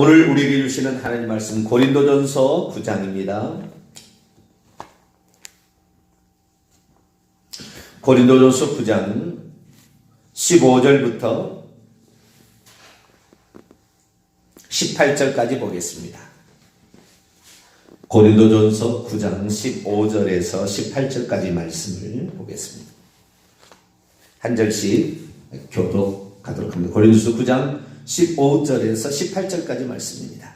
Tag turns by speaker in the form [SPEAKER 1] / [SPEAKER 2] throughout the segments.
[SPEAKER 1] 오늘 우리에게 주시는 하나님 말씀 고린도전서 9장입니다. 고린도전서 9장 15절부터 18절까지 보겠습니다. 고린도전서 9장 15절에서 18절까지 말씀을 보겠습니다. 한 절씩 교독하도록 합니다. 고린도전서 9장 15절에서 18절까지 말씀입니다.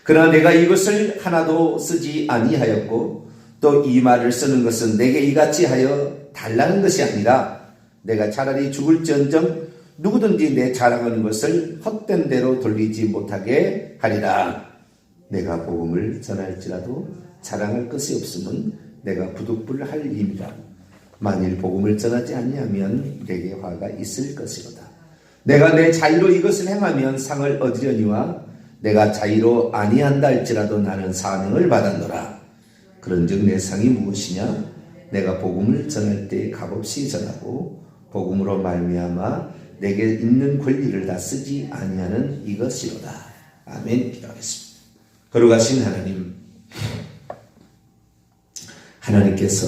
[SPEAKER 1] 그러나 내가 이것을 하나도 쓰지 아니하였고 또 이 말을 쓰는 것은 내게 이같이 하여 달라는 것이 아니라 내가 차라리 죽을지언정 누구든지 내 자랑하는 것을 헛된 대로 돌리지 못하게 하리라. 내가 복음을 전할지라도 자랑할 것이 없으면 내가 부득불할 힘이라. 만일 복음을 전하지 아니하면 내게 화가 있을 것이로다. 내가 내 자유로 이것을 행하면 상을 얻으려니와 내가 자유로 아니한다 할지라도 나는 사명을 받았노라. 그런즉 내 상이 무엇이냐? 내가 복음을 전할 때 값없이 전하고 복음으로 말미암아 내게 있는 권리를 다 쓰지 아니하는 이것이로다. 아멘. 기도하겠습니다. 거룩하신 하나님, 하나님께서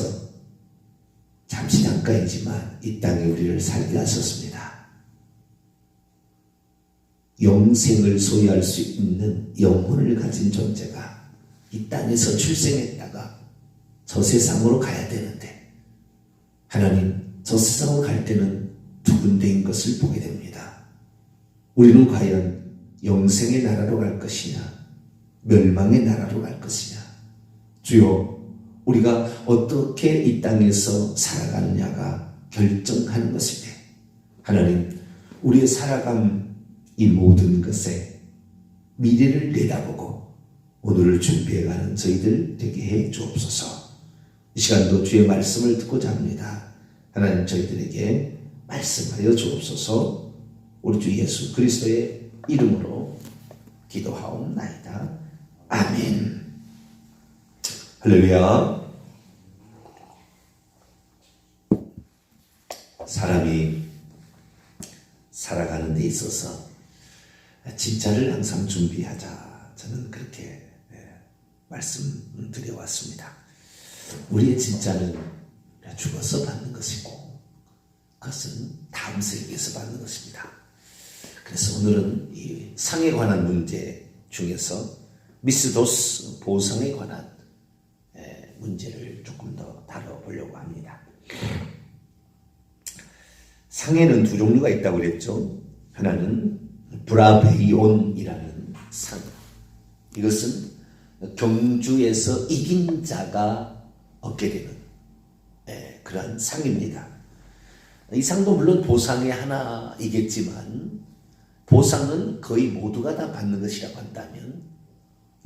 [SPEAKER 1] 잠시 잠깐이지만 이 땅에 우리를 살게 하셨습니다. 영생을 소유할 수 있는 영혼을 가진 존재가 이 땅에서 출생했다가 저 세상으로 가야 되는데, 하나님, 저 세상으로 갈 때는 두 군데인 것을 보게 됩니다. 우리는 과연 영생의 나라로 갈 것이냐, 멸망의 나라로 갈 것이냐. 주여, 우리가 어떻게 이 땅에서 살아가느냐가 결정하는 것이네. 하나님, 우리의 살아감 이 모든 것에 미래를 내다보고 오늘을 준비해가는 저희들 되게 해 주옵소서. 이 시간도 주의 말씀을 듣고자 합니다. 하나님, 저희들에게 말씀하여 주옵소서. 우리 주 예수 그리스도의 이름으로 기도하옵나이다. 아멘. 할렐루야. 사람이 살아가는 데 있어서 진짜를 항상 준비하자. 저는 그렇게 말씀드려왔습니다. 우리의 진짜는 죽어서 받는 것이고 그것은 다음 세계에서 받는 것입니다. 그래서 오늘은 이 상에 관한 문제 중에서 미스도스 보상에 관한 문제를 조금 더 다뤄보려고 합니다. 상에는 두 종류가 있다고 그랬죠. 하나는 브라베이온이라는 상. 이것은 경주에서 이긴 자가 얻게 되는 그러한 상입니다. 이 상도 물론 보상의 하나이겠지만 보상은 거의 모두가 다 받는 것이라고 한다면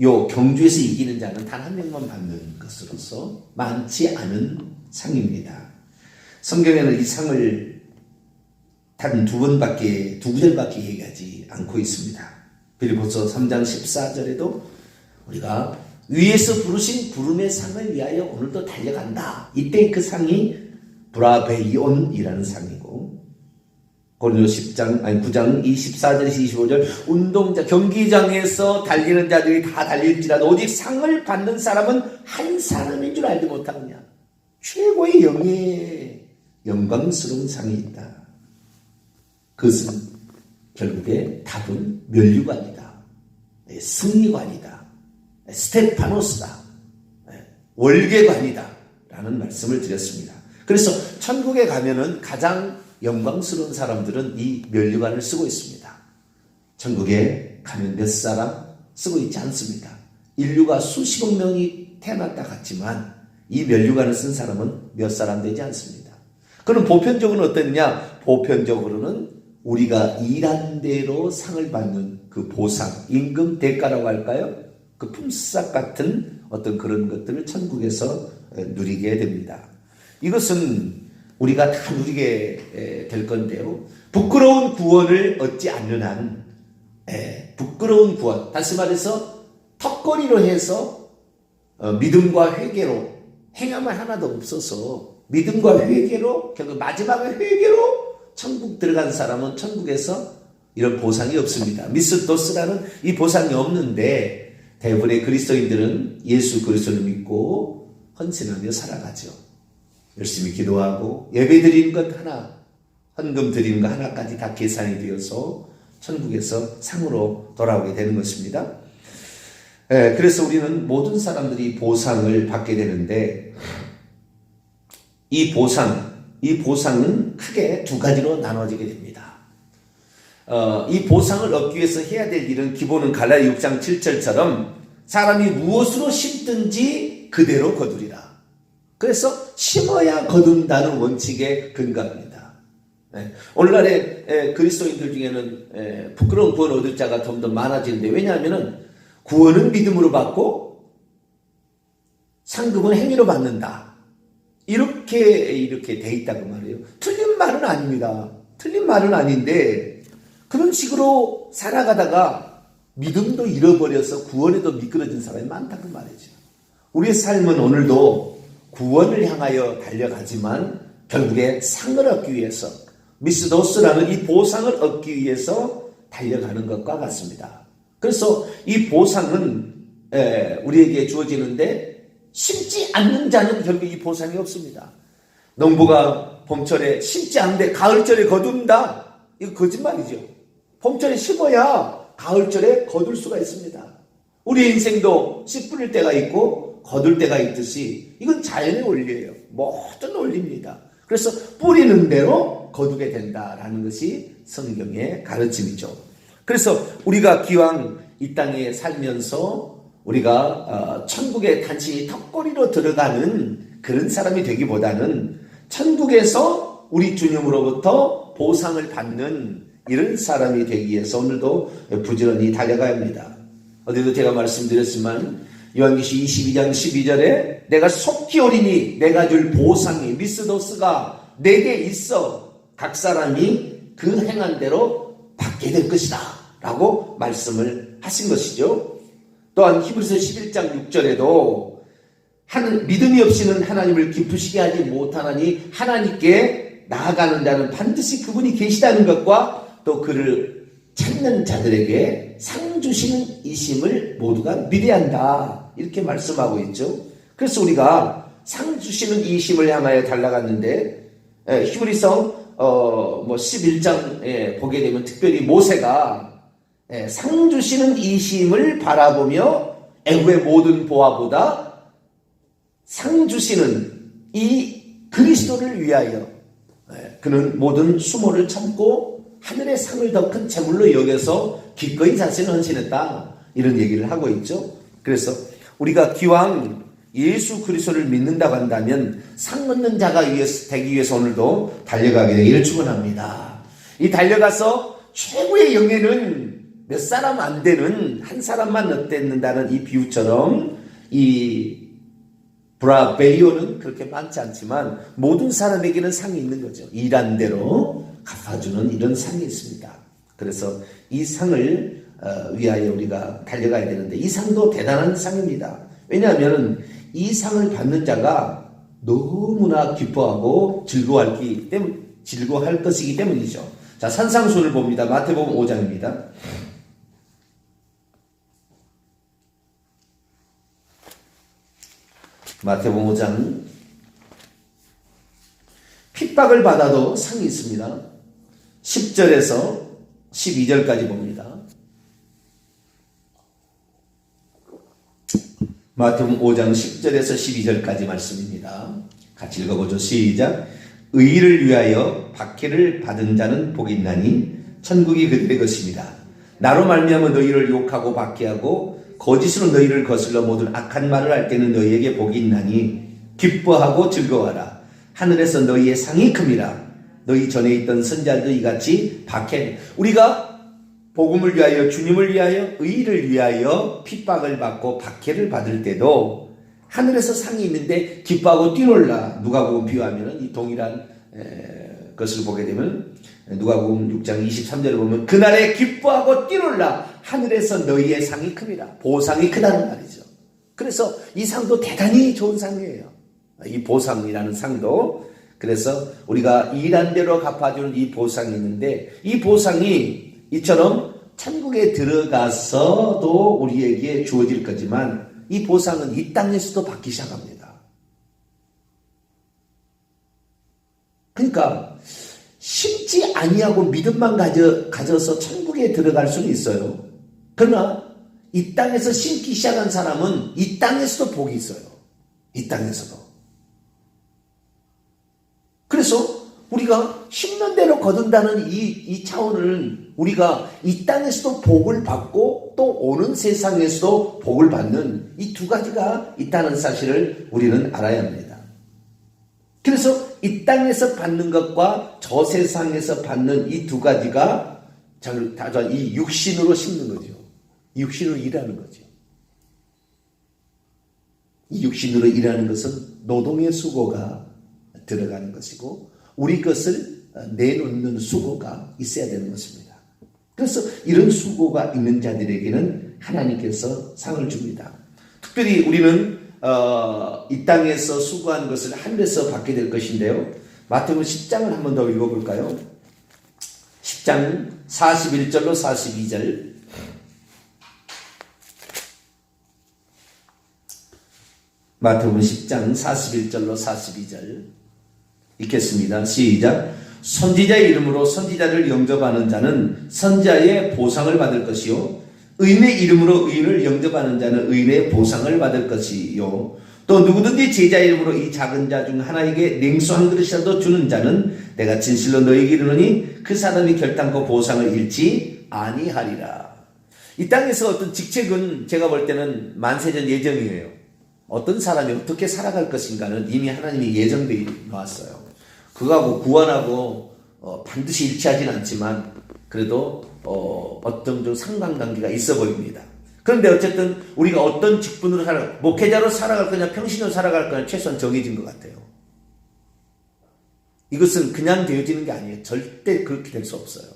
[SPEAKER 1] 요 경주에서 이기는 자는 단 한 명만 받는 것으로서 많지 않은 상입니다. 성경에는 이 상을 단 두 구절밖에 얘기하지 않고 있습니다. 빌립보서 3장 14절에도 우리가 위에서 부르신 부름의 상을 위하여 오늘도 달려간다. 이때 그 상이 브라베이온이라는 상이고, 고린도 9장 24절에서 25절 운동자 경기장에서 달리는 자들이 다 달릴지라도 오직 상을 받는 사람은 한 사람인 줄 알지 못하느냐. 최고의 영광스러운 상이 있다. 그것은 결국에 답은 면류관이다. 승리관이다. 스테파노스다. 월계관이다. 라는 말씀을 드렸습니다. 그래서 천국에 가면은 가장 영광스러운 사람들은 이 면류관을 쓰고 있습니다. 천국에 가면 몇 사람 쓰고 있지 않습니다. 인류가 수십억 명이 태어났다 같지만 이 면류관을 쓴 사람은 몇 사람 되지 않습니다. 그럼 보편적으로는 어땠냐? 보편적으로는 우리가 일한 대로 상을 받는 그 보상, 임금, 대가라고 할까요? 그 품삯 같은 어떤 그런 것들을 천국에서 누리게 됩니다. 이것은 우리가 다 누리게 될 건데요. 부끄러운 구원을 얻지 않는 한, 부끄러운 구원, 다시 말해서 턱걸이로 해서 믿음과 회개로 행함을 하나도 없어서 믿음과 회개로 결국 마지막에 회개로 천국 들어간 사람은 천국에서 이런 보상이 없습니다. 미스도스라는 이 보상이 없는데 대부분의 그리스도인들은 예수 그리스도를 믿고 헌신하며 살아가죠. 열심히 기도하고 예배 드리는 것 하나, 헌금 드리는 것 하나까지 다 계산이 되어서 천국에서 상으로 돌아오게 되는 것입니다. 그래서 우리는 모든 사람들이 보상을 받게 되는데 이 보상은 크게 두 가지로 나눠지게 됩니다. 이 보상을 얻기 위해서 해야 될 일은 기본은 갈라디아 6장 7절처럼 사람이 무엇으로 심든지 그대로 거두리라. 그래서 심어야 거둔다는 원칙에 근거합니다. 오늘날의 그리스도인들 중에는 부끄러운 구원 얻을 자가 좀 더 많아지는데, 왜냐하면 구원은 믿음으로 받고 상급은 행위로 받는다. 이렇게 돼 있다고 말해요. 틀린 말은 아닙니다. 틀린 말은 아닌데 그런 식으로 살아가다가 믿음도 잃어버려서 구원에도 미끄러진 사람이 많다고 말이죠. 우리의 삶은 오늘도 구원을 향하여 달려가지만 결국에 상을 얻기 위해서, 미스도스라는 이 보상을 얻기 위해서 달려가는 것과 같습니다. 그래서 이 보상은 우리에게 주어지는데 심지 않는 자는 결국 이 보상이 없습니다. 농부가 봄철에 심지 않는데 가을철에 거둔다. 이거 거짓말이죠. 봄철에 심어야 가을철에 거둘 수가 있습니다. 우리 인생도 씨 뿌릴 때가 있고 거둘 때가 있듯이 이건 자연의 원리예요. 모든 원리입니다. 그래서 뿌리는 대로 거두게 된다라는 것이 성경의 가르침이죠. 그래서 우리가 기왕 이 땅에 살면서 우리가 천국에 단지 턱걸이로 들어가는 그런 사람이 되기보다는 천국에서 우리 주님으로부터 보상을 받는 이런 사람이 되기 위해서 오늘도 부지런히 달려가야 합니다. 어제도 제가 말씀드렸지만 요한계시 22장 12절에 내가 속히 오리니 내가 줄 보상이 미스도스가 내게 있어 각 사람이 그 행한 대로 받게 될 것이다 라고 말씀을 하신 것이죠. 또한 히브리서 11장 6절에도 믿음이 없이는 하나님을 기쁘시게 하지 못하나니 하나님께 나아가는 자는 반드시 그분이 계시다는 것과 또 그를 찾는 자들에게 상 주시는 이심을 모두가 믿어야 한다. 이렇게 말씀하고 있죠. 그래서 우리가 상 주시는 이심을 향하여 달려갔는데 히브리서 11장에 보게 되면 특별히 모세가 상 주시는 이심을 바라보며 애굽의 모든 보화보다 상 주시는 이 그리스도를 위하여 그는 모든 수모를 참고 하늘의 상을 더 큰 재물로 여겨서 기꺼이 자신을 헌신했다. 이런 얘기를 하고 있죠. 그래서 우리가 기왕 예수 그리스도를 믿는다고 한다면 상 얻는 자가 되기 위해서 오늘도 달려가게 되기를 축원합니다. 이 달려가서 최고의 영예는 몇 사람 안 되는 한 사람만 얻는다는 이 비유처럼 이 브라베이오는 그렇게 많지 않지만 모든 사람에게는 상이 있는 거죠. 일한 대로 갚아주는 이런 상이 있습니다. 그래서 이 상을 위하여 우리가 달려가야 되는데 이 상도 대단한 상입니다. 왜냐하면 이 상을 받는 자가 너무나 기뻐하고 즐거워할 것이기 때문이죠. 자, 산상수훈을 봅니다. 마태복음 5장입니다. 마태복음 5장 핍박을 받아도 상이 있습니다. 10절에서 12절까지 봅니다. 마태복음 5장 10절에서 12절까지 말씀입니다. 같이 읽어보죠. 시작. 의의를 위하여 박해를 받은 자는 복이 있나니 천국이 그들의 것입니다. 나로 말미암아 너희를 욕하고 박해하고 거짓으로 너희를 거슬러 모든 악한 말을 할 때는 너희에게 복이 있나니 기뻐하고 즐거워하라. 하늘에서 너희의 상이 큽니다. 너희 전에 있던 선자들도 이같이 박해. 우리가 복음을 위하여 주님을 위하여 의의를 위하여 핍박을 받고 박해를 받을 때도 하늘에서 상이 있는데 기뻐하고 뛰놀라. 누가복음 비유하면 이 동일한 것을 보게 되면 누가복음 6장 23절을 보면 그날에 기뻐하고 뛰놀라. 하늘에서 너희의 상이 큽니다. 보상이 크다는 말이죠. 그래서 이 상도 대단히 좋은 상이에요. 이 보상이라는 상도. 그래서 우리가 일한 대로 갚아주는 이 보상이 있는데 이 보상이 이처럼 천국에 들어가서도 우리에게 주어질 거지만 이 보상은 이 땅에서도 받기 시작합니다. 그러니까 심지 아니하고 믿음만 가져서 천국에 들어갈 수는 있어요. 그러나 이 땅에서 심기 시작한 사람은 이 땅에서도 복이 있어요. 이 땅에서도. 그래서 우리가 심는 대로 거둔다는 이 차원을 우리가 이 땅에서도 복을 받고 또 오는 세상에서도 복을 받는 이 두 가지가 있다는 사실을 우리는 알아야 합니다. 그래서 이 땅에서 받는 것과 저 세상에서 받는 이 두 가지가 이 육신으로 심는 거죠. 육신으로 일하는 거죠. 이 육신으로 일하는 것은 노동의 수고가 들어가는 것이고 우리 것을 내놓는 수고가 있어야 되는 것입니다. 그래서 이런 수고가 있는 자들에게는 하나님께서 상을 줍니다. 특별히 우리는 이 땅에서 수고한 것을 하늘에서 받게 될 것인데요. 마태복음 10장을 한 번 더 읽어볼까요? 10장 41절로 42절. 마태복음 10장 41절로 42절 읽겠습니다. 시작. 선지자의 이름으로 선지자를 영접하는 자는 선지자의 보상을 받을 것이요 의인의 이름으로 의인을 영접하는 자는 의인의 보상을 받을 것이요 또 누구든지 제자 이름으로 이 작은 자 중 하나에게 냉수 한 그릇이라도 주는 자는 내가 진실로 너희에게 이르노니 그 사람이 결단코 보상을 잃지 아니하리라. 이 땅에서 어떤 직책은 제가 볼 때는 만세전 예정이에요. 어떤 사람이 어떻게 살아갈 것인가는 이미 하나님이 예정되어 놓았어요. 그거하고 구원하고 반드시 일치하진 않지만 그래도 어떤 좀 상관관계가 있어 보입니다. 그런데 어쨌든 우리가 어떤 직분으로 목회자로 살아갈 거냐 평신으로 살아갈 거냐 최소한 정해진 것 같아요. 이것은 그냥 되어지는 게 아니에요. 절대 그렇게 될 수 없어요.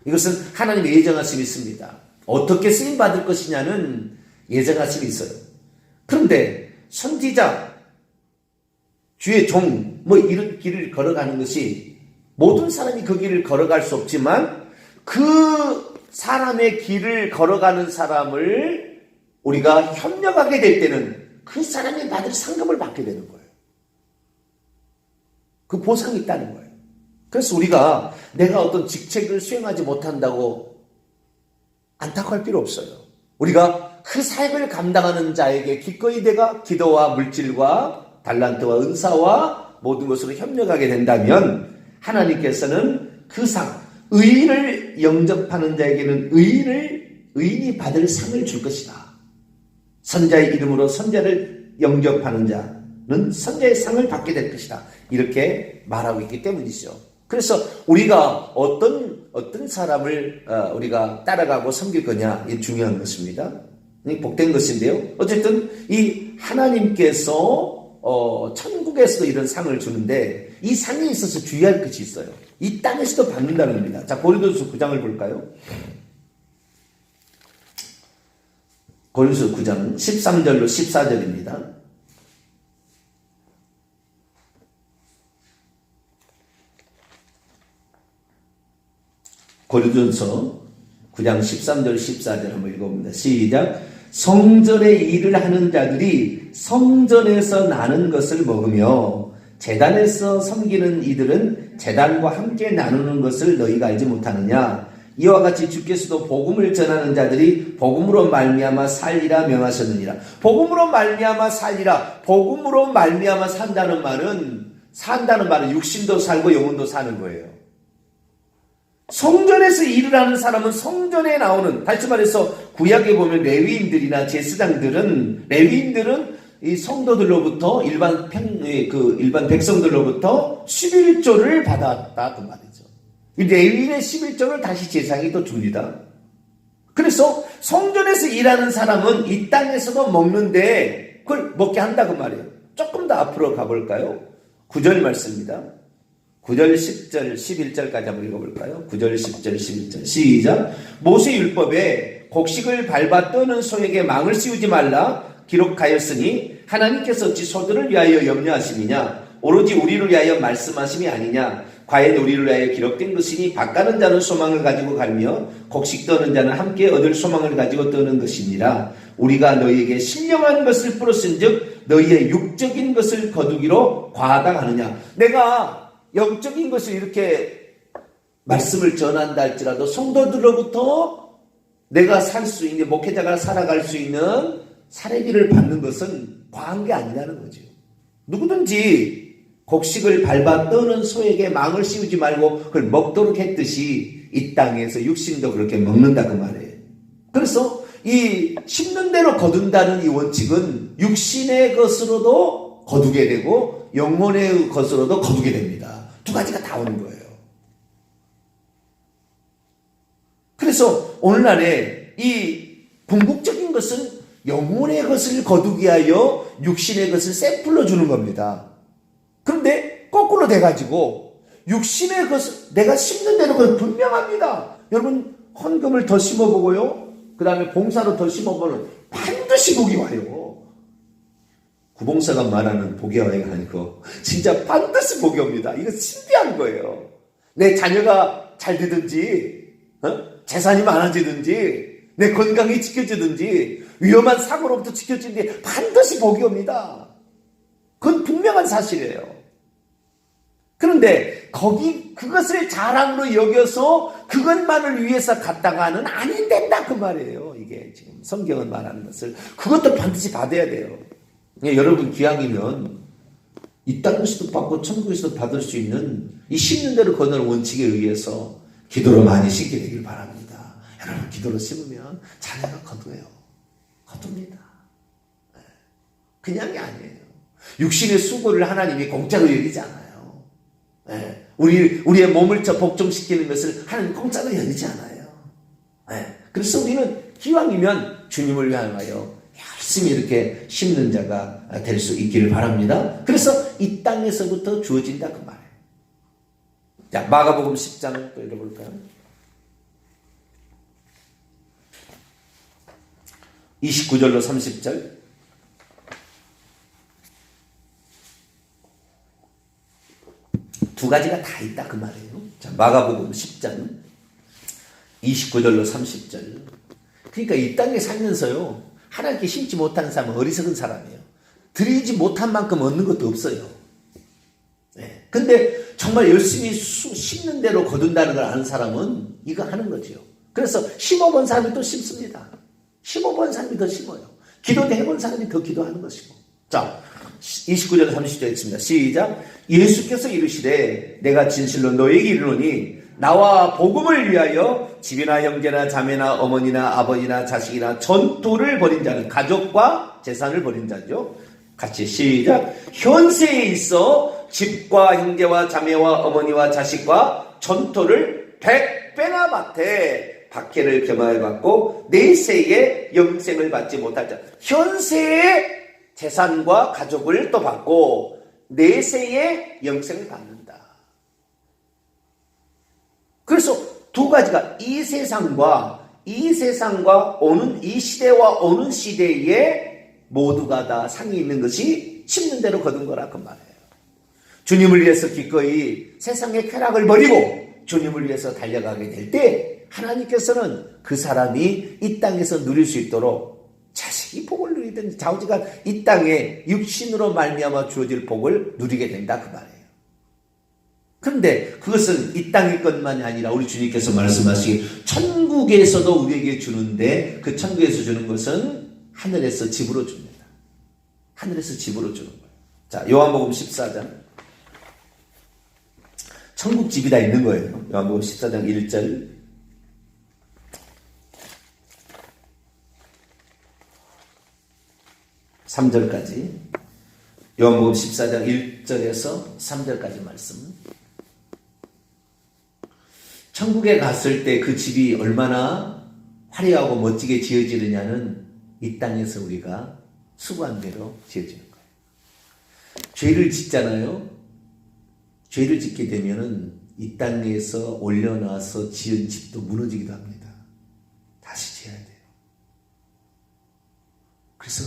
[SPEAKER 1] 이것은 하나님의 예정하심이 있습니다. 어떻게 쓰임받을 것이냐는 예정하심이 있어요. 그런데 선지자, 주의 종, 이런 길을 걸어가는 것이 모든 사람이 그 길을 걸어갈 수 없지만 그 사람의 길을 걸어가는 사람을 우리가 협력하게 될 때는 그 사람이 받을 상급을 받게 되는 거예요. 그 보상이 있다는 거예요. 그래서 우리가 내가 어떤 직책을 수행하지 못한다고 안타까울 필요 없어요. 우리가 그 사역을 감당하는 자에게 기꺼이 내가 기도와 물질과 달란트와 은사와 모든 것으로 협력하게 된다면 하나님께서는 그 상, 의인을 영접하는 자에게는 의인이 받을 상을 줄 것이다. 선자의 이름으로 선자를 영접하는 자는 선자의 상을 받게 될 것이다. 이렇게 말하고 있기 때문이죠. 그래서 우리가 어떤 사람을 우리가 따라가고 섬길 거냐, 이게 중요한 것입니다. 복된 것인데요. 어쨌든 이 하나님께서 천국에서도 이런 상을 주는데 이 상에 있어서 주의할 것이 있어요. 이 땅에서도 받는다는 겁니다. 자, 고린도서 9장을 볼까요? 고린도서 9장 13절로 14절입니다. 고린도서 9장 13절 14절 한번 읽어봅니다. 시작. 성전의 일을 하는 자들이 성전에서 나는 것을 먹으며 제단에서 섬기는 이들은 제단과 함께 나누는 것을 너희가 알지 못하느냐. 이와 같이 주께서도 복음을 전하는 자들이 복음으로 말미암아 살리라 명하셨느니라. 복음으로 말미암아 살리라. 복음으로 말미암아 산다는 말은 육신도 살고 영혼도 사는 거예요. 성전에서 일을 하는 사람은 성전에 나오는, 다시 말해서 구약에 보면 레위인들이나 제사장들은, 레위인들은 이 성도들로부터 일반 백성들로부터 11조를 받았다 그 말이죠. 이 레위인의 11조를 다시 제사장이 또 줍니다. 그래서 성전에서 일하는 사람은 이 땅에서도 먹는데 그걸 먹게 한다 그 말이에요. 조금 더 앞으로 가볼까요? 9절 말씀입니다. 9절, 10절, 11절까지 한번 읽어볼까요? 9절, 10절, 11절. 시작. 모세율법에 곡식을 밟아 떠는 소에게 망을 씌우지 말라 기록하였으니 하나님께서 어찌 소들을 위하여 염려하심이냐? 오로지 우리를 위하여 말씀하심이 아니냐? 과의 놀이를 위하여 기록된 것이니 밭가는 자는 소망을 가지고 가며 곡식 떠는 자는 함께 얻을 소망을 가지고 떠는 것이니라. 우리가 너희에게 신령한 것을 뿌렸은즉 너희의 육적인 것을 거두기로 과다하느냐. 내가 영적인 것을 이렇게 말씀을 전한다 할지라도 성도들로부터 내가 살 수 있는, 목회자가 살아갈 수 있는 사례비를 받는 것은 과한 게 아니라는 거죠. 누구든지 곡식을 밟아 떠는 소에게 망을 씌우지 말고 그걸 먹도록 했듯이 이 땅에서 육신도 그렇게 먹는다 그 말이에요. 그래서 이 심는 대로 거둔다는 이 원칙은 육신의 것으로도 거두게 되고 영혼의 것으로도 거두게 됩니다. 두 가지가 다 오는 거예요. 그래서 오늘날에 이 궁극적인 것은 영혼의 것을 거두기 위하여 육신의 것을 샘플로 주는 겁니다. 그런데 거꾸로 돼가지고 육신의 것을 내가 심는 대로 그건 분명합니다. 여러분 헌금을 더 심어보고요. 그 다음에 봉사로 더 심어보면 반드시 복이 와요. 구봉사가 말하는 복이 와요가 아니고 진짜 반드시 복이 옵니다. 이거 신비한 거예요. 내 자녀가 잘 되든지 재산이 많아지든지 내 건강이 지켜지든지 위험한 사고로부터 지켜지든지 반드시 복이 옵니다. 그건 분명한 사실이에요. 그런데 그것을 자랑으로 여겨서 그것만을 위해서 갔다가는 아닌 된다 그 말이에요. 이게 지금 성경은 말하는 것을 그것도 반드시 받아야 돼요. 여러분 기왕이면 이 땅에서도 받고 천국에서도 받을 수 있는 이 심는 대로 거두는 원칙에 의해서 기도로 많이 심게 되길 바랍니다. 여러분 기도로 심으면 자녀가 거둡니다. 그냥이 아니에요. 육신의 수고를 하나님이 공짜로 여기지 않아요. 우리의 몸을 복종시키는 것을 하나님 공짜로 여기지 않아요. 그래서 우리는 기왕이면 주님을 위하여 열심히 이렇게 심는 자가 될 수 있기를 바랍니다. 그래서 이 땅에서부터 주어진다 그 말이에요. 자, 마가복음 10장 또 읽어볼까요? 29절로 30절. 두 가지가 다 있다 그 말이에요. 자, 마가복음 10장 29절로 30절. 그러니까 이 땅에 살면서요 하나님께 심지 못한 사람은 어리석은 사람이에요. 드리지 못한 만큼 얻는 것도 없어요. 근데 정말 열심히 심는 대로 거둔다는 걸 아는 사람은 이거 하는 거죠. 그래서 심어본 사람이 또 심습니다. 심어본 사람이 더 심어요. 기도도 해본 사람이 더 기도하는 것이고. 자, 29절 30절 있습니다. 시작. 예수께서 이르시되 내가 진실로 너에게 이르노니 나와 복음을 위하여 집이나 형제나 자매나 어머니나 아버지나 자식이나 전토를 벌인 자는 가족과 재산을 벌인 자죠. 같이 시작. 현세에 있어 집과 형제와 자매와 어머니와 자식과 전토를 100배나 받되 박해를 겸하여 받고 내세에 영생을 받지 못할 자. 현세에 재산과 가족을 또 받고 내세에 영생을 받는다. 그래서 두 가지가 이 세상과 오는 이 시대와 오는 시대에 모두가 다 상이 있는 것이 심는 대로 거둔 거라 그 말이에요. 주님을 위해서 기꺼이 세상의 쾌락을 버리고 주님을 위해서 달려가게 될 때 하나님께서는 그 사람이 이 땅에서 누릴 수 있도록 자식이 복을 누리든 자우지간 이 땅에 육신으로 말미암아 주어질 복을 누리게 된다 그 말이에요. 그런데 그것은 이 땅의 것만이 아니라 우리 주님께서 말씀하시기 천국에서도 우리에게 주는데 그 천국에서 주는 것은 하늘에서 집으로 줍니다. 하늘에서 집으로 주는 거예요. 자, 요한복음 14장. 천국 집이 다 있는 거예요. 요한복음 14장 1절. (3절까지) 요한복음 14장 1절에서 3절까지 말씀. 천국에 갔을 때 그 집이 얼마나 화려하고 멋지게 지어지느냐는 이 땅에서 우리가 수고한 대로 지어지는 거예요. 죄를 짓잖아요. 죄를 짓게 되면은 이 땅에서 올려놔서 지은 집도 무너지기도 합니다. 다시 지어야 돼요. 그래서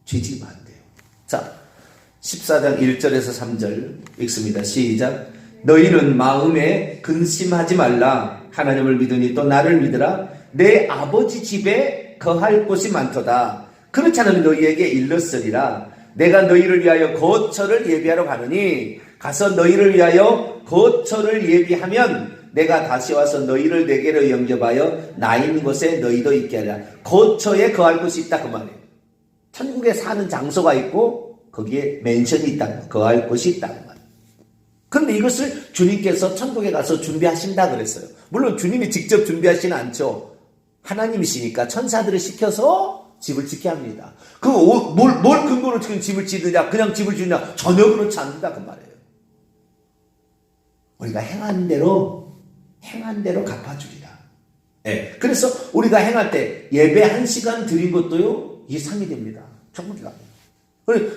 [SPEAKER 1] 죄 지으면 안 돼요. 자, 14장 1절에서 3절 읽습니다. 시작. 너희는 마음에 근심하지 말라. 하나님을 믿으니 또 나를 믿으라. 내 아버지 집에 거할 곳이 많도다. 그렇지 않으면 너희에게 일렀으리라. 내가 너희를 위하여 거처를 예비하러 가느니 가서 너희를 위하여 거처를 예비하면 내가 다시 와서 너희를 내게로 영접하여 나 있는 곳에 너희도 있게 하리라. 거처에 거할 곳이 있다 그 말이에요. 천국에 사는 장소가 있고 거기에 맨션이 있다. 거할 곳이 있다 그 말이에요. 그런데 이것을 주님께서 천국에 가서 준비하신다 그랬어요. 물론 주님이 직접 준비하시는 않죠. 하나님이시니까 천사들을 시켜서 집을 짓게 합니다. 뭘 근거로 지금 집을 짓느냐, 그냥 집을 짓느냐, 전혀 그렇지 않는다 그 말이에요. 우리가 행한 대로 갚아주리라. 네. 그래서 우리가 행할 때 예배 1시간 드린 것도요, 이게 상이 됩니다. 천국에 갑니다.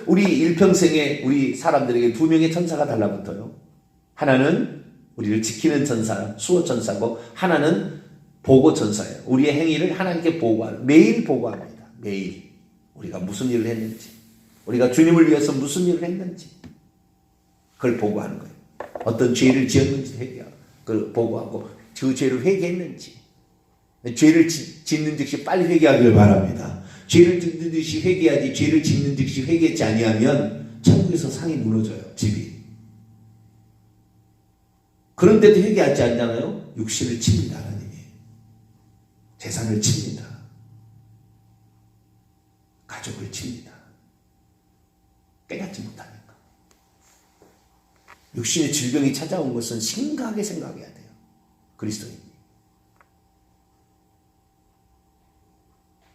[SPEAKER 1] 우리 일평생에 우리 사람들에게 2명의 천사가 달라붙어요. 하나는 우리를 지키는 천사, 수호천사고, 하나는 보고천사예요. 우리의 행위를 하나님께 매일 보고합니다. 매일. 우리가 무슨 일을 했는지, 우리가 주님을 위해서 무슨 일을 했는지, 그걸 보고하는 거예요. 어떤 죄를 지었는지 회개하고, 그걸 보고하고, 그 죄를 회개했는지, 죄를 짓는 즉시 빨리 회개하기를 바랍니다. 죄를 짓는 듯이 회개하지, 죄를 짓는 듯이 회개하지 아니하면 천국에서 상이 무너져요. 집이. 그런데도 회개하지 않잖아요. 육신을 칩니다. 하나님이. 재산을 칩니다. 가족을 칩니다. 깨닫지 못하니까. 육신의 질병이 찾아온 것은 심각하게 생각해야 돼요. 그리스도인이.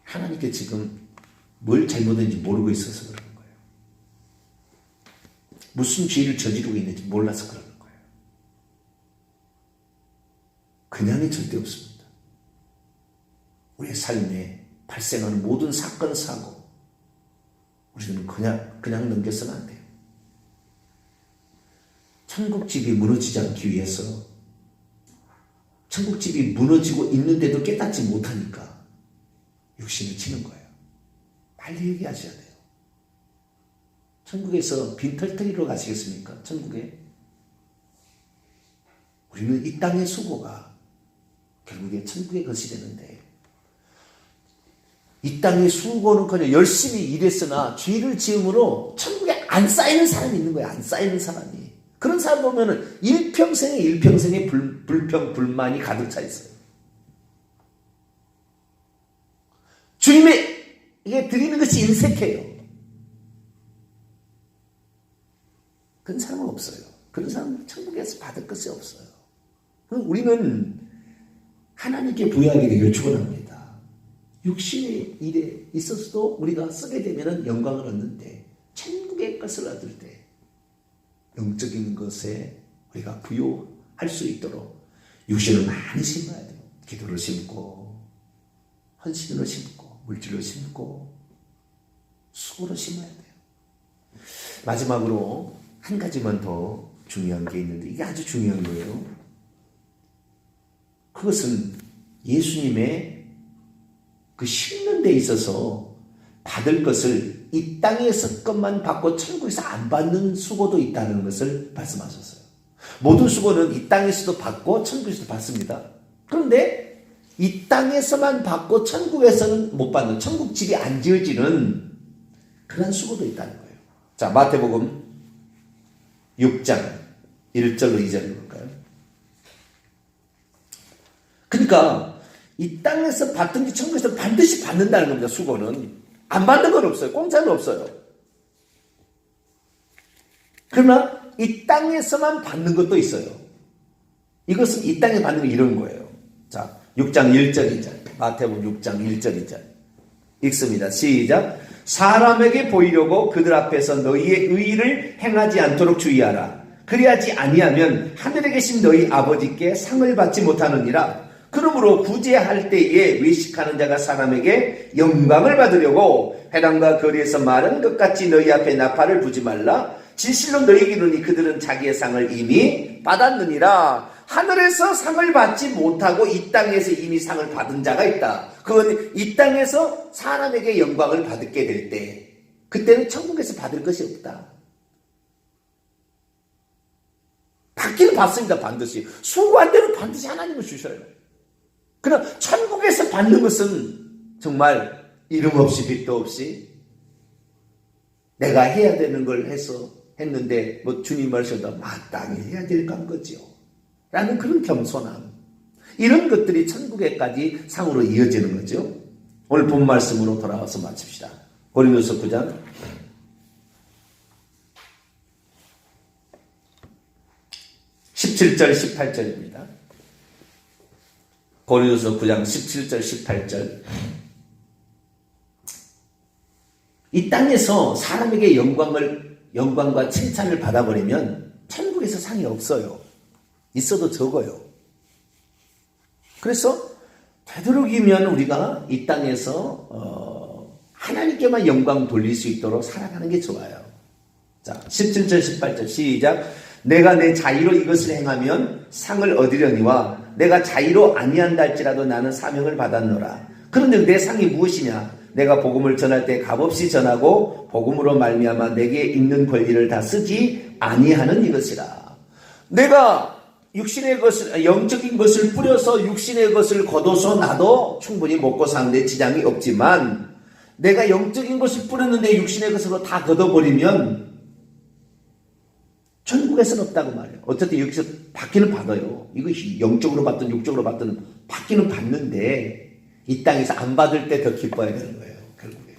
[SPEAKER 1] 하나님께 지금 뭘 잘못했는지 모르고 있어서 그러는 거예요. 무슨 죄를 저지르고 있는지 몰라서 그러는 거예요. 그냥이 절대 없습니다. 우리의 삶에 발생하는 모든 사건, 사고, 우리는 그냥 넘겨서는 안 돼요. 천국집이 무너지지 않기 위해서, 천국집이 무너지고 있는데도 깨닫지 못하니까 육신을 치는 거예요. 빨리 얘기하셔야 돼요. 천국에서 빈털터리로 가시겠습니까? 천국에. 우리는 이 땅의 수고가 결국에 천국의 것이 되는데, 이 땅의 수고는커녕 열심히 일했으나 죄를 지음으로 천국에 안 쌓이는 사람이 있는 거예요. 안 쌓이는 사람이. 그런 사람 보면은 일평생에 불평, 불만이 가득 차 있어요. 주님에게 드리는 것이 인색해요. 그런 사람은 없어요. 그런 사람은 천국에서 받을 것이 없어요. 우리는 하나님께 부여하게 되기를 축원합니다. 육신의 일에 있어서도 우리가 쓰게 되면 영광을 얻는데, 천국의 것을 얻을 때 영적인 것에 우리가 부여할 수 있도록 육신을 많이 심어야 돼요. 기도를 심고, 헌신으로 심고, 물질로 심고, 수고로 심어야 돼요. 마지막으로 한 가지만 더 중요한 게 있는데, 이게 아주 중요한 거예요. 그것은 예수님의 그 심는 데 있어서 받을 것을 이 땅에서 것만 받고 천국에서 안 받는 수고도 있다는 것을 말씀하셨어요. 모든 수고는 이 땅에서도 받고 천국에서도 받습니다. 그런데 이 땅에서만 받고 천국에서는 못 받는, 천국집이 안 지어지는 그런 수고도 있다는 거예요. 자, 마태복음 6장 1절로 2절을 볼까요? 그러니까 이 땅에서 받든지 천국에서 반드시 받는다는 겁니다. 수고는. 안 받는 건 없어요. 공짜는 없어요. 그러나 이 땅에서만 받는 것도 있어요. 이것은 이 땅에 받는 게 이런 거예요. 자, 6장 1절 2절. 마태복음 6장 1절 2절. 읽습니다. 시작. 사람에게 보이려고 그들 앞에서 너희의 의의를 행하지 않도록 주의하라. 그리하지 아니하면 하늘에 계신 너희 아버지께 상을 받지 못하느니라. 그러므로 구제할 때에 외식하는 자가 사람에게 영광을 받으려고 회당과 거리에서 말하는 것 같이 너희 앞에 나팔을 부지 말라. 진실로 너희에게 이르노니 그들은 자기의 상을 이미 받았느니라. 하늘에서 상을 받지 못하고 이 땅에서 이미 상을 받은 자가 있다. 그건 이 땅에서 사람에게 영광을 받게 될 때, 그때는 천국에서 받을 것이 없다. 받기는 받습니다. 반드시. 수고한 대로 반드시 하나님은 주셔요. 그러나 천국에서 받는 것은 정말 이름 없이 빛도 없이 내가 해야 되는 걸 했는데 뭐 주님 말씀도 마땅히 해야 될 건 거지요. 라는 그런 겸손함. 이런 것들이 천국에까지 상으로 이어지는 거죠. 오늘 본 말씀으로 돌아와서 마칩시다. 고린도서 9장 17절 18절입니다. 고린도서 9장 17절 18절. 이 땅에서 사람에게 영광과 칭찬을 받아버리면 천국에서 상이 없어요. 있어도 적어요. 그래서 되도록이면 우리가 이 땅에서 하나님께만 영광 돌릴 수 있도록 살아가는 게 좋아요. 자, 17절 18절 시작. 내가 내 자의로 이것을 행하면 상을 얻으려니와 내가 자의로 아니한다 할지라도 나는 사명을 받았노라. 그런데 내 상이 무엇이냐? 내가 복음을 전할 때 값없이 전하고 복음으로 말미암아 내게 있는 권리를 다 쓰지 아니하는 이것이라. 내가 육신의 것을, 영적인 것을 뿌려서 육신의 것을 거둬서 나도 충분히 먹고 사는데 지장이 없지만 내가 영적인 것을 뿌렸는데 육신의 것으로 다 걷어버리면 천국에서는 없다고 말해요. 어쨌든 여기서 받기는 받아요. 이것이 영적으로 받든 육적으로 받든 받기는 받는데 이 땅에서 안 받을 때 더 기뻐야 되는 거예요. 결국에.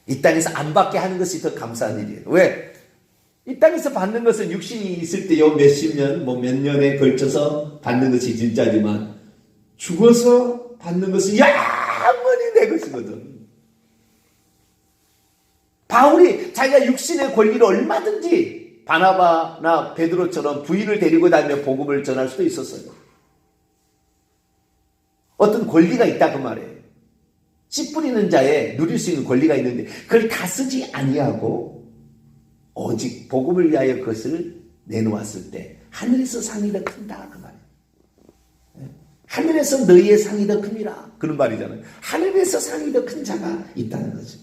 [SPEAKER 1] 이 땅에서 안 받게 하는 것이 더 감사한 일이에요. 왜? 이 땅에서 받는 것은 육신이 있을 때요 몇십 년, 몇 년에 걸쳐서 받는 것이 진짜지만 죽어서 받는 것은 영원히 내 것이거든. 바울이 자기가 육신의 권리를 얼마든지 바나바나 베드로처럼 부인을 데리고 다니며 복음을 전할 수도 있었어요. 어떤 권리가 있다 그 말이에요. 씨 뿌리는 자에 누릴 수 있는 권리가 있는데 그걸 다 쓰지 아니하고 오직 복음을 위하여 그것을 내놓았을 때 하늘에서 상이 더 큰다 그 말이에요. 하늘에서 너희의 상이 더 큽니다. 그런 말이잖아요. 하늘에서 상이 더 큰 자가 있다는 거죠.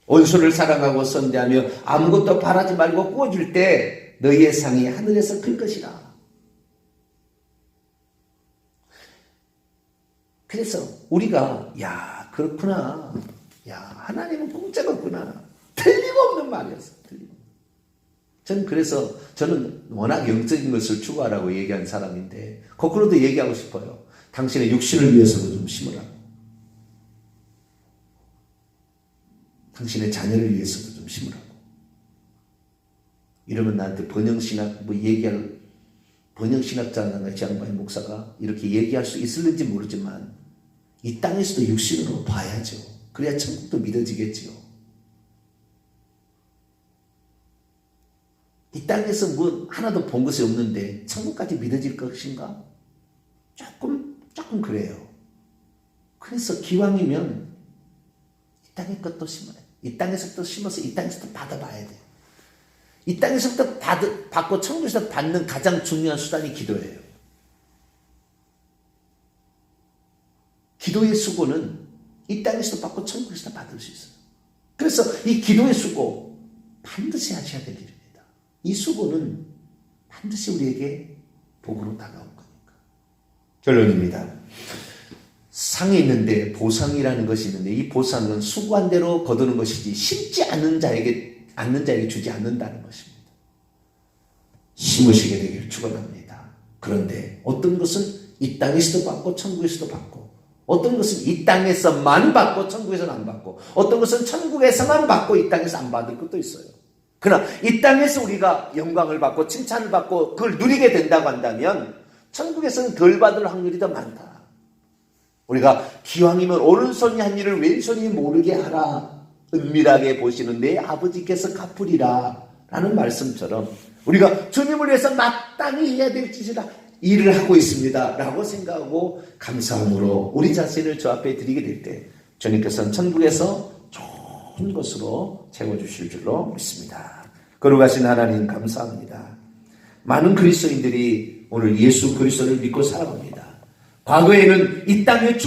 [SPEAKER 1] 온수를 사랑하고 선대하며 아무것도 바라지 말고 구워줄 때 너희의 상이 하늘에서 클 것이라. 그래서 우리가 그렇구나. 하나님은 공짜가 없구나. 틀림없는 말이었어. 저는 워낙 영적인 것을 추구하라고 얘기한 사람인데 거꾸로도 얘기하고 싶어요. 당신의 육신을 위해서도 좀 심으라고. 당신의 자녀를 위해서도 좀 심으라고. 이러면 나한테 번영신학 번영신학자나 지향바의 목사가 이렇게 얘기할 수 있을는지 모르지만 이 땅에서도 육신으로 봐야죠. 그래야 천국도 믿어지겠지요. 이 땅에서 뭐 하나도 본 것이 없는데 천국까지 믿어질 것인가? 조금 그래요. 그래서 기왕이면 이 땅의 것도 심어요. 이 땅에서부터 심어서 이 땅에서부터 받아봐야 돼요. 이 땅에서부터 받고 천국에서 받는 가장 중요한 수단이 기도예요. 기도의 수고는 이 땅에서도 받고 천국에서도 받을 수 있어요. 그래서 이 기도의 수고 반드시 하셔야 될 일입니다. 이 수고는 반드시 우리에게 복으로 다가올 거니까. 결론입니다. 상이 있는데 보상이라는 것이 있는데 이 보상은 수고한 대로 거두는 것이지 심지 않는 자에게 주지 않는다는 것입니다. 심으시게 되기를 축원합니다. 그런데 어떤 것은 이 땅에서도 받고 천국에서도 받고 어떤 것은 이 땅에서만 받고 천국에서는 안 받고 어떤 것은 천국에서만 받고 이 땅에서 안 받을 것도 있어요. 그러나 이 땅에서 우리가 영광을 받고 칭찬을 받고 그걸 누리게 된다고 한다면 천국에서는 덜 받을 확률이 더 많다. 우리가 기왕이면 오른손이 한 일을 왼손이 모르게 하라. 은밀하게 보시는 내 아버지께서 갚으리라. 라는 말씀처럼 우리가 주님을 위해서 마땅히 해야 될 짓이라 일을 하고 있습니다. 라고 생각하고 감사함으로 우리 자신을 저 앞에 드리게 될 때 주님께서는 천국에서 좋은 것으로 채워주실 줄로 믿습니다. 거룩하신 하나님 감사합니다. 많은 그리스도인들이 오늘 예수 그리스도를 믿고 살아갑니다. 과거에는 이 땅의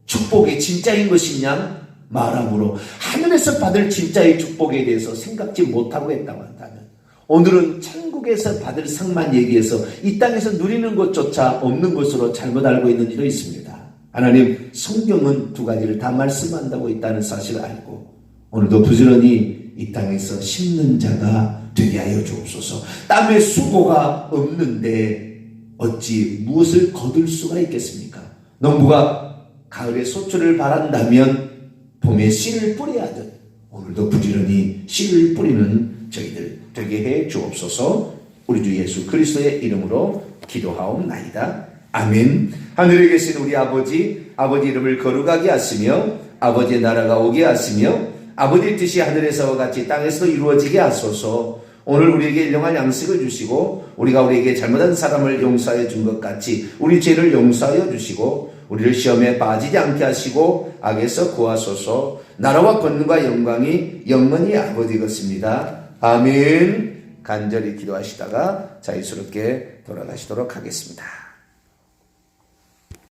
[SPEAKER 1] 축복이 진짜인 것이냐 말함으로 하늘에서 받을 진짜의 축복에 대해서 생각지 못하고 했다고 한다면 오늘은 천국에서 받을 상만 얘기해서 이 땅에서 누리는 것조차 없는 것으로 잘못 알고 있는 이도 있습니다. 하나님, 성경은 두 가지를 다 말씀한다고 있다는 사실을 알고 오늘도 부지런히 이 땅에서 심는 자가 되게 하여 주옵소서. 땀의 수고가 없는데 어찌 무엇을 거둘 수가 있겠습니까? 농부가 가을에 소출을 바란다면 봄에 씨를 뿌려야 하듯 오늘도 부지런히 씨를 뿌리는 저희들 되게 해 주옵소서. 우리 주 예수 그리스도의 이름으로 기도하옵나이다. 아멘. 하늘에 계신 우리 아버지 이름을 거룩하게 하시며 아버지의 나라가 오게 하시며 아버지의 뜻이 하늘에서와 같이 땅에서도 이루어지게 하소서. 오늘 우리에게 일용할 양식을 주시고 우리가 우리에게 잘못한 사람을 용서하여 준 것 같이 우리 죄를 용서하여 주시고 우리를 시험에 빠지지 않게 하시고 악에서 구하소서. 나라와 권능과 영광이 영원히 아버지 것입니다. 아멘. 간절히 기도하시다가 자유스럽게 돌아가시도록 하겠습니다.